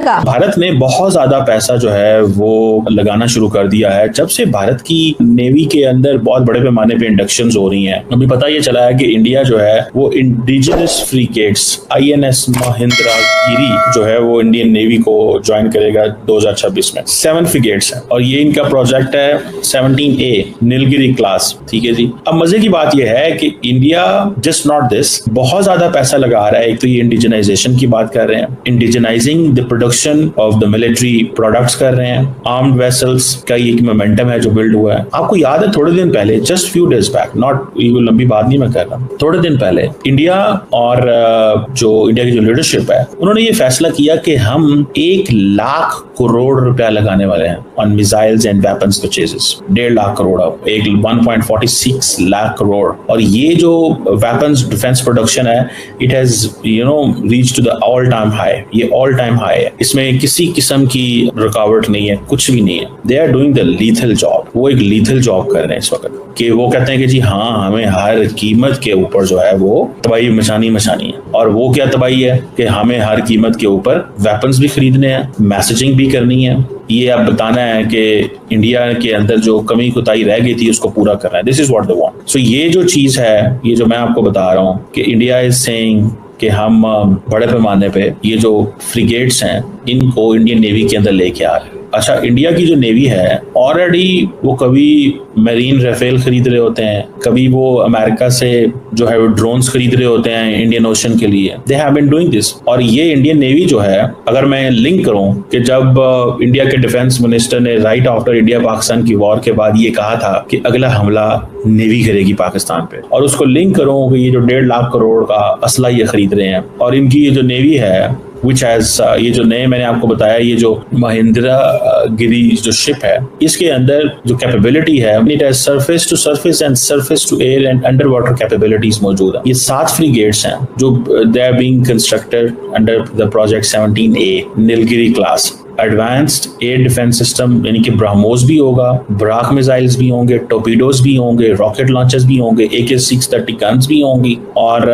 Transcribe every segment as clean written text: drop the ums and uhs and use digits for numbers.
का? भारत ने बहुत ज्यादा पैसा जो है वो लगाना शुरू कर दिया है जब से भारत की नेवी के अंदर बहुत बड़े पैमाने पे इंडक्शंस हो रही हैं। अभी पता ये चला है कि इंडिया जो है वो इंडिजिनस फ्रीगेट्स INS महेंद्रगिरी जो है वो इंडियन नेवी को ज्वाइन करेगा 2026 में। 7 फ्रीगेट्स है और ये इनका प्रोजेक्ट है 17A नीलगिरी क्लास। ठीक है जी। अब मजे की बात यह है कि इंडिया जस्ट नॉट दिस बहुत ज्यादा पैसा लगा रहा है। एक तो ये इंडिजनाइजेशन की बात कर रहे हैं, indigenizing the production of the military products कर रहे हैं, आर्म्ड वेसल्स का एक मोमेंटम है जो बिल्ड हुआ है। आपको याद है थोड़े दिन पहले, just few days back, not ये लंबी बात नहीं मैं कर रहा, थोड़े दिन पहले इंडिया और जो इंडिया की जो लीडरशिप है उन्होंने ये फैसला किया कि हम 1 लाख करोड़ रुपया लगाने वाले हैं on missiles and weapons purchases. 1.5 lakh crore, 1.46 lakh crore. और ये जो वेपन्स डिफेंस प्रोडक्शन है it has reach to the all time high. ये ऑल टाइम हाई है, इसमें किसी किस्म की रुकावट नहीं है, कुछ भी नहीं है। They are doing the lethal job. वो एक लीथल जॉब कर रहे हैं इस वक्त कि वो कहते हैं कि जी हाँ हमें हर कीमत के ऊपर जो है वो तबाही मचानी है। और वो क्या तबाही है कि हमें हर कीमत के ऊपर वेपन्स भी खरीदने हैं, मैसेजिंग भी करनी है। ये अब बताना है कि इंडिया के अंदर जो कमी कुताही रह गई थी उसको पूरा करना है। This is what they want. So ये जो चीज है, ये जो मैं आपको बता रहा हूँ कि इंडिया इज सेइंग कि हम बड़े पैमाने पे ये जो फ्रिगेट्स हैं इनको इंडियन नेवी के अंदर लेके आ रहे हैं। अच्छा, इंडिया की जो नेवी है ऑलरेडी वो कभी मरीन राफेल खरीद रहे होते हैं, कभी वो अमेरिका से जो है वो ड्रोन्स खरीद रहे होते हैं इंडियन ओशन के लिए। They have been doing this. और ये इंडियन नेवी जो है, अगर मैं लिंक करूं कि जब इंडिया के डिफेंस मिनिस्टर ने राइट आफ्टर इंडिया पाकिस्तान की वॉर के बाद ये कहा था कि अगला हमला नेवी करेगी पाकिस्तान पे, और उसको लिंक करूं कि ये जो 1.5 लाख करोड़ का असला ये खरीद रहे हैं और इनकी ये जो नेवी है which has ये जो नए मैंने आपको बताया ये जो महेंद्रगिरी जो शिप है इसके अंदर जो कैपेबिलिटी है it has surface to surface and surface to air and under water capabilities मौजूद है। ये 7 फ्रीगेट्स हैं जो they are being constructed under the project 17A Nilgiri class. Advanced air defence system यानी कि ब्रह्मोस भी होगा, ब्राक मिसाइल्स भी होंगे, टोर्पीडोज भी होंगे, रॉकेट लॉन्चर्स भी होंगे, AK-630 गन्स भी होंगी और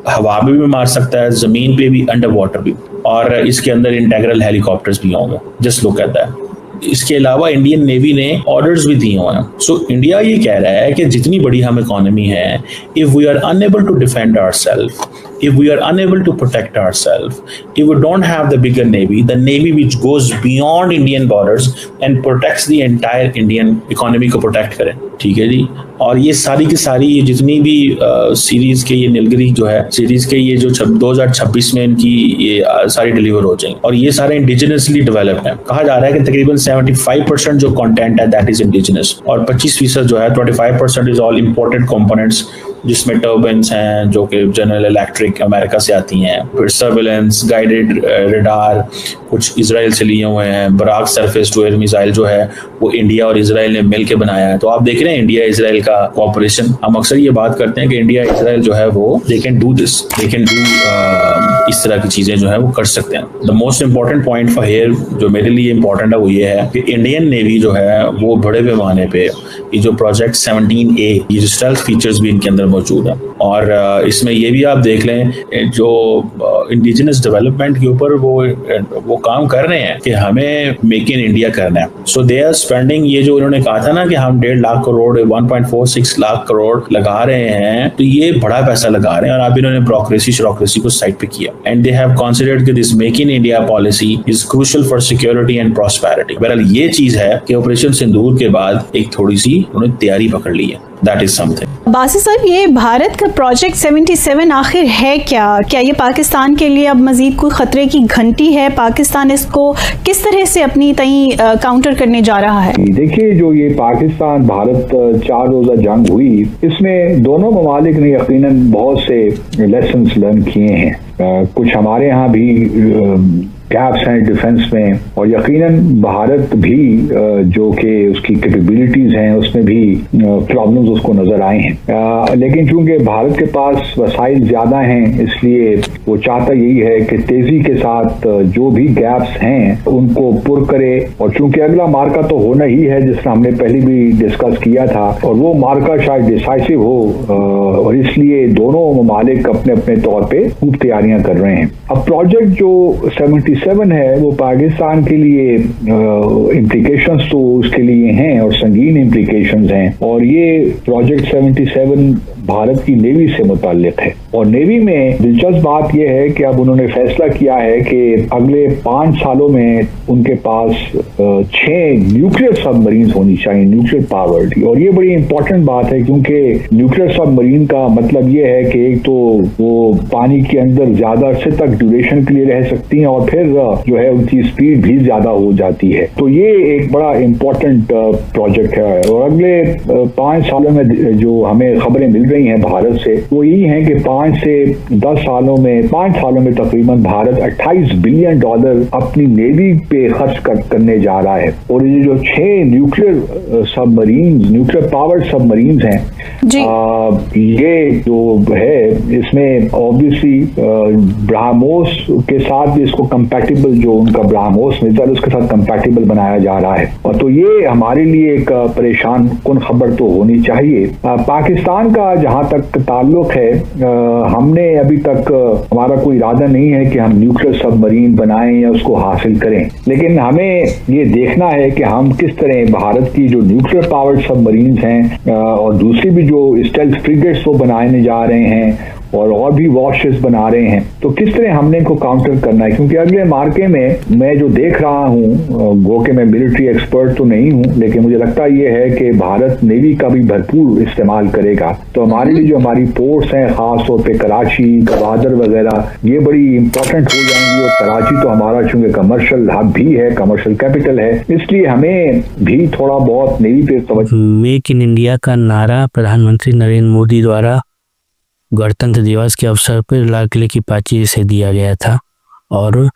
हवा में भी मार सकता है, जमीन पे भी, अंडर वाटर भी, और इसके अंदर इंटेग्रल हेलीकॉप्टर्स भी होंगे। Just look at that. इसके अलावा इंडियन नेवी ने ऑर्डर्स भी दिए हुए हैं। सो इंडिया ये कह रहा है कि जितनी बड़ी हम इकोनॉमी है, if we are unable to defend ourself, if we are unable to protect ourselves, if we don't have the bigger navy, the navy which goes beyond Indian borders and protects the entire Indian economy को protect करें। ठीक है जी। और ये सारी की सारी ये जितनी भी सीरीज के ये नीलगिरी जो है सीरीज के ये जो 2026 में इनकी ये सारी डिलीवर हो जाएंगे और ये सारे इंडिजिनसली डेवलप्ड हैं। कहा जा रहा है कि तकरीबन 75% जो कंटेंट है दैट इज इंडिजिनस और 25% जो है 25% इज ऑल इम्पोर्टेड कंपोनेंट्स, जिसमें टर्बाइन्स हैं जो कि जनरल इलेक्ट्रिक अमेरिका से आती हैं, फिर सर्वेलेंस, गाइडेड रडार कुछ इजराइल से लिए हुए हैं, Barak surface to air missile जो है वो इंडिया और इजराइल ने मिल के बनाया है। तो आप देख रहे हैं इंडिया इजराइल का कोऑपरेशन। हम अक्सर ये बात करते हैं कि इंडिया इजराइल जो है वो they can do this, they can do इस तरह की चीजें जो है वो कर सकते हैं। The most important point for here जो मेरे लिए इंपॉर्टेंट है वो ये है कि इंडियन नेवी जो है वो बड़े पैमाने पे ये जो प्रोजेक्ट 17A ये जो स्टेल्थ फीचर्स भी इनके अंदर मौजूद है और इसमें ये भी आप देख लें जो इंडिजिनस डेवलपमेंट के ऊपर वो काम कर रहे हैं कि हमें मेक इन इंडिया करना है। सो दे आर स्पेंडिंग, ये जो उन्होंने कहा था ना कि हम 1.5 लाख करोड़ 1.46 लाख करोड़ लगा रहे हैं, तो ये बड़ा पैसा लगा रहे हैं और अब इन्होंने ब्यूरोक्रेसी को साइड पे किया एंड दे हैव कंसीडर्ड कि this make in India policy is crucial for security and prosperity. बहरहाल ये चीज है कि ऑपरेशन सिंदूर के बाद एक थोड़ी सी उन्होंने तैयारी पकड़ ली है। That is something. बासित साहब, ये भारत का प्रोजेक्ट 77 आखिर है क्या? क्या ये पाकिस्तान के लिए अब मजीद कोई खतरे की घंटी है? पाकिस्तान इसको किस तरह से अपनी तई काउंटर करने जा रहा है? देखिए, जो ये पाकिस्तान भारत 4 रोजा जंग हुई, इसमें दोनों ममालिक ने यकीनन बहुत से लेसन्स लर्न किए हैं। कुछ हमारे यहाँ भी गैप्स हैं डिफेंस में और यकीनन भारत भी जो कि उसकी कैपेबिलिटीज हैं उसमें भी प्रॉब्लम्स उसको नजर आए हैं। लेकिन चूंकि भारत के पास वसाइल ज्यादा हैं इसलिए वो चाहता यही है कि तेजी के साथ जो भी गैप्स हैं उनको पुर करे और चूंकि अगला मार्का तो होना ही है जिसका हमने पहले भी डिस्कस किया था और वो मार्का शायद डिसाइसिव हो और इसलिए दोनों ममालिक अपने अपने तौर पे खूब तैयारियां कर रहे हैं। अब प्रोजेक्ट जो 77 है वो पाकिस्तान के लिए इम्प्लीकेशंस तो उसके लिए हैं और संगीन इम्प्लीकेशंस हैं, और ये प्रोजेक्ट 77 भारत की नेवी से मुताल्लिक है। और नेवी में दिलचस्प बात यह है कि अब उन्होंने फैसला किया है कि अगले 5 सालों में उनके पास 6 न्यूक्लियर सबमरीन होनी चाहिए, न्यूक्लियर पावर्ड। और ये बड़ी इंपॉर्टेंट बात है क्योंकि न्यूक्लियर सबमरीन का मतलब ये है कि एक तो वो पानी के अंदर ज्यादा अरसे तक ड्यूरेशन के लिए रह सकती हैं और फिर जो है उनकी स्पीड भी ज्यादा हो जाती है। तो ये एक बड़ा इंपॉर्टेंट प्रोजेक्ट है। और अगले 5 सालों में जो हमें खबरें मिल रही हैं भारत से वो यही हैं कि 5 से 10 सालों में, 5 सालों में तकरीबन भारत $28 बिलियन अपनी नेवी पे खर्च करने जा रहा है। और ये जो 6 nuclear submarine, nuclear powered submarine हैं, ये जो है इसमें ऑब्वियसली ब्रह्मोस के साथ भी इसको कंपैटिबल, जो उनका ब्रह्मोस मिसाइल उसके साथ कंपैटिबल बनाया जा रहा है। और तो ये हमारे लिए एक परेशान कुन खबर तो होनी चाहिए। पाकिस्तान का जहां तक ताल्लुक है, हमने अभी तक हमारा कोई इरादा नहीं है कि हम न्यूक्लियर सबमरीन बनाएं या उसको हासिल करें, लेकिन हमें ये देखना है कि हम किस तरह भारत की जो न्यूक्लियर पावर्ड सबमरीन हैं और दूसरी भी जो स्टेल्थ फ्रिगेट्स वो बनाने जा रहे हैं और भी वॉरशिप्स बना रहे हैं, तो किस तरह हमने इनको काउंटर करना है। क्योंकि अगले मार्के में मैं जो देख रहा हूँ, वो कि मैं मिलिट्री एक्सपर्ट तो नहीं हूँ, लेकिन मुझे लगता ये है कि भारत नेवी का भी भरपूर इस्तेमाल करेगा। तो हमारे लिए जो हमारी पोर्ट्स हैं, खास तौर पे कराची, गवादर वगैरह, ये बड़ी इंपॉर्टेंट हो जाएंगी। और कराची तो हमारा चूंकि कमर्शियल हब भी है, कमर्शियल कैपिटल है, इसलिए हमें भी थोड़ा बहुत नेवी पे तवज्जो। मेक इन इंडिया का नारा प्रधानमंत्री नरेंद्र मोदी द्वारा गणतंत्र दिवस के अवसर पर लाल किले की प्राचीर से दिया गया था, और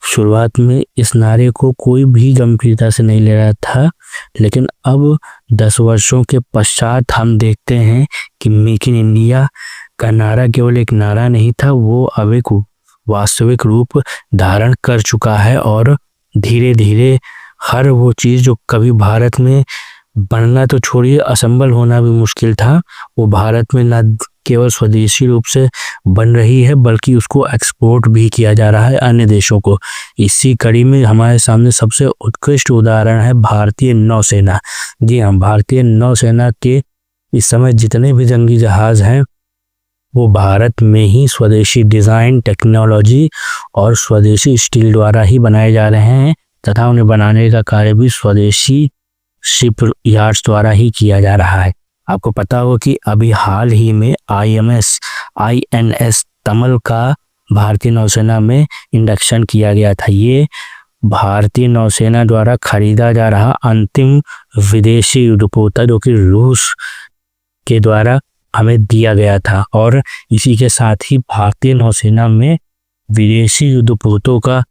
शुरुआत में इस नारे को कोई भी गंभीरता से नहीं ले रहा था, लेकिन अब 10 वर्षों के पश्चात हम देखते हैं कि मेक इन इंडिया का नारा केवल एक नारा नहीं था, वो अब एक वास्तविक रूप धारण कर चुका है। और धीरे धीरे हर वो चीज़ जो कभी भारत में बनना तो छोड़िए, असंभल होना भी मुश्किल था, वो भारत में न केवल स्वदेशी रूप से बन रही है बल्कि उसको एक्सपोर्ट भी किया जा रहा है अन्य देशों को। इसी कड़ी में हमारे सामने सबसे उत्कृष्ट उदाहरण है भारतीय नौसेना। जी हाँ, भारतीय नौसेना के इस समय जितने भी जंगी जहाज हैं वो भारत में ही स्वदेशी डिज़ाइन, टेक्नोलॉजी और स्वदेशी स्टील द्वारा ही बनाए जा रहे हैं, तथा उन्हें बनाने का कार्य भी स्वदेशी शिप यार्ड्स द्वारा ही किया जा रहा है। आपको पता हो कि अभी हाल ही में INS तमल का भारतीय नौसेना में इंडक्शन किया गया था। ये भारतीय नौसेना द्वारा खरीदा जा रहा अंतिम विदेशी युद्धपोत जो कि रूस के द्वारा हमें दिया गया था, और इसी के साथ ही भारतीय नौसेना में विदेशी युद्धपोतों का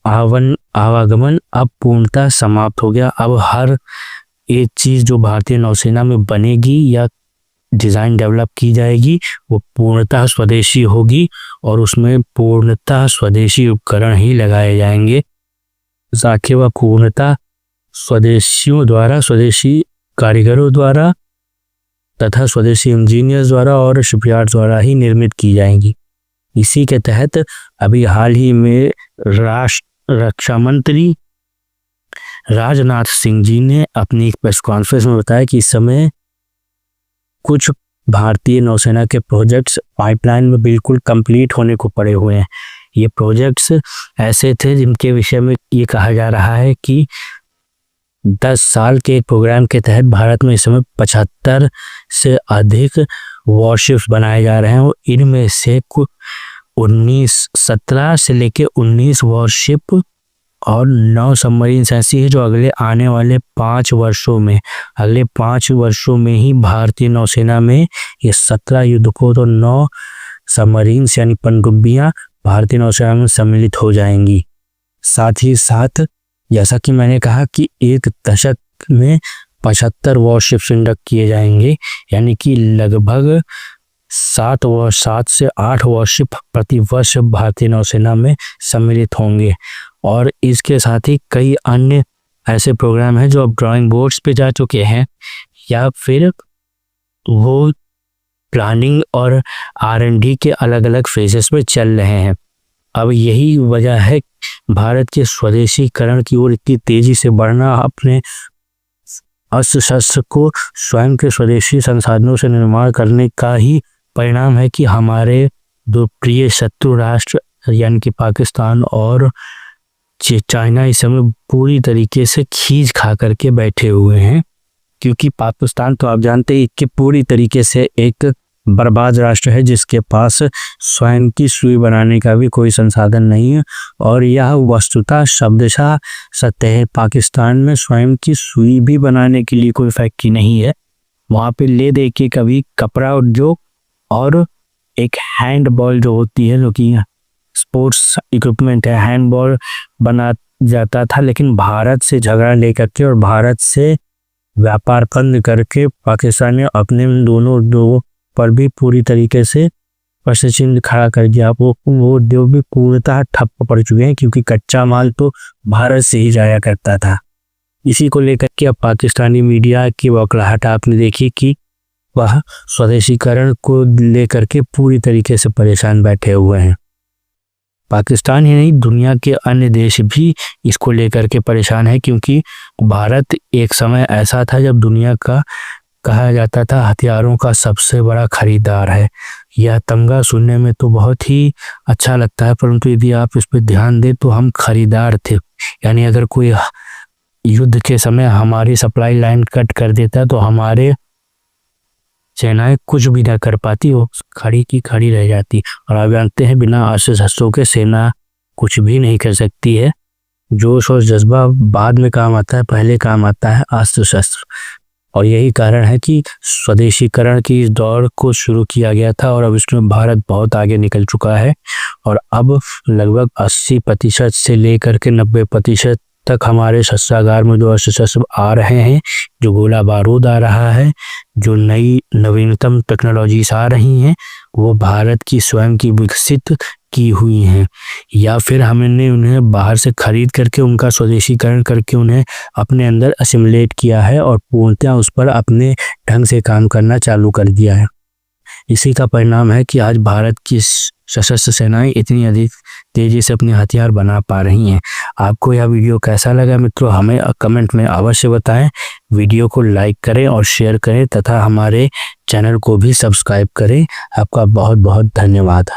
आवागमन अब पूर्णतः समाप्त हो गया। अब हर एक चीज़ जो भारतीय नौसेना में बनेगी या डिज़ाइन डेवलप की जाएगी वो पूर्णतः स्वदेशी होगी, और उसमें पूर्णतः स्वदेशी उपकरण ही लगाए जाएंगे ताकि वह पूर्णतः स्वदेशियों द्वारा, स्वदेशी कारीगरों द्वारा तथा स्वदेशी इंजीनियर्स द्वारा और शिपयार्ड द्वारा ही निर्मित की जाएंगी। इसी के तहत अभी हाल ही में रक्षा मंत्री राजनाथ सिंह जी ने अपनी एक प्रेस कॉन्फ्रेंस में बताया कि इस समय कुछ भारतीय नौसेना के प्रोजेक्ट्स पाइपलाइन में बिल्कुल कंप्लीट होने को पड़े हुए हैं। ये प्रोजेक्ट्स ऐसे थे जिनके विषय में ये कहा जा रहा है कि 10 साल के एक प्रोग्राम के तहत भारत में इस समय 75 से अधिक वॉरशिप्स बनाए जा रहे हैं, और इनमें से 17 से लेके 19 वॉरशिप और 9 सबमरीन ऐसी है जो अगले 5 वर्षों में ही भारतीय नौसेना में ये 17 युद्धपोत और 9 सबमरीन यानी पनडुब्बियां भारतीय नौसेना में सम्मिलित हो जाएंगी। साथ ही साथ जैसा कि मैंने कहा कि एक दशक में 75 वॉरशिप्स इंडक्ट किए जाएंगे, यानी कि लगभग 7 से 8 वॉरशिप प्रति वर्ष भारतीय नौसेना में सम्मिलित होंगे। और इसके साथ ही कई अन्य ऐसे प्रोग्राम हैं जो अब ड्राइंग बोर्ड्स पे जा चुके हैं या फिर वो प्लानिंग और R&D के अलग अलग फेजेस में चल रहे हैं। अब यही वजह है भारत के स्वदेशीकरण की ओर इतनी तेजी से बढ़ना, अपने अस्त्र शस्त्र को स्वयं के स्वदेशी संसाधनों से निर्माण करने का ही परिणाम है कि हमारे दो प्रिय शत्रु राष्ट्र यानी कि पाकिस्तान और चाइना इस समय पूरी तरीके से खींच खा करके बैठे हुए हैं। क्योंकि पाकिस्तान तो आप जानते हैं कि पूरी तरीके से एक बर्बाद राष्ट्र है, जिसके पास स्वयं की सुई बनाने का भी कोई संसाधन नहीं है। और यह वस्तुतः शब्दशः सत्य है। पाकिस्तान में स्वयं की सुई भी बनाने के लिए कोई फैक्ट्री नहीं है। वहाँ पे ले दे के कभी कपड़ा उद्योग और एक हैंडबॉल जो होती है, जो कि स्पोर्ट्स इक्विपमेंट है, हैंडबॉल बना जाता था। लेकिन भारत से झगड़ा लेकर के और भारत से व्यापार बंद करके पाकिस्तान ने अपने दोनों उद्योगों पर भी पूरी तरीके से प्रश्न चिन्ह खड़ा कर दिया। वो उद्योग भी पूर्णतः ठप पड़ चुके हैं, क्योंकि कच्चा माल तो भारत से ही जाया करता था। इसी को लेकर के अब पाकिस्तानी मीडिया की बौखलाहट आपने देखी कि वह स्वदेशीकरण को लेकर के पूरी तरीके से परेशान बैठे हुए हैं। पाकिस्तान ही नहीं, दुनिया के अन्य देश भी इसको लेकर के परेशान है, क्योंकि भारत एक समय ऐसा था जब दुनिया का कहा जाता था हथियारों का सबसे बड़ा खरीदार है। यह तमगा सुनने में तो बहुत ही अच्छा लगता है, परंतु यदि आप इस पर ध्यान दें तो हम खरीदार थे। यानी अगर कोई युद्ध के समय हमारी सप्लाई लाइन कट कर देता तो हमारे सेनाएं कुछ भी ना कर पाती, वो खड़ी की खड़ी रह जाती। और आप जानते हैं बिना अस्त्र शस्त्रों के सेना कुछ भी नहीं कर सकती है। जोश और जज्बा बाद में काम आता है, पहले काम आता है अस्त्र शस्त्र। और यही कारण है कि स्वदेशीकरण की इस दौड़ को शुरू किया गया था और अब इसमें भारत बहुत आगे निकल चुका है। और अब लगभग 80% से लेकर के 90% तक हमारे शस्त्रागार में जो अस्त्र शस्त्र आ रहे हैं, जो गोला बारूद आ रहा है, जो नई नवीनतम टेक्नोलॉजीज आ रही हैं, वो भारत की स्वयं की विकसित की हुई हैं, या फिर हमने उन्हें बाहर से खरीद करके उनका स्वदेशीकरण करके उन्हें अपने अंदर असिमुलेट किया है और पूर्णतः उस पर अपने ढंग से काम करना चालू कर दिया है। इसी का परिणाम है कि आज भारत की सशस्त्र सेनाएं इतनी अधिक तेजी से अपने हथियार बना पा रही हैं। आपको यह वीडियो कैसा लगा मित्रों, हमें कमेंट में अवश्य बताएं। वीडियो को लाइक करें और शेयर करें तथा हमारे चैनल को भी सब्सक्राइब करें। आपका बहुत बहुत धन्यवाद।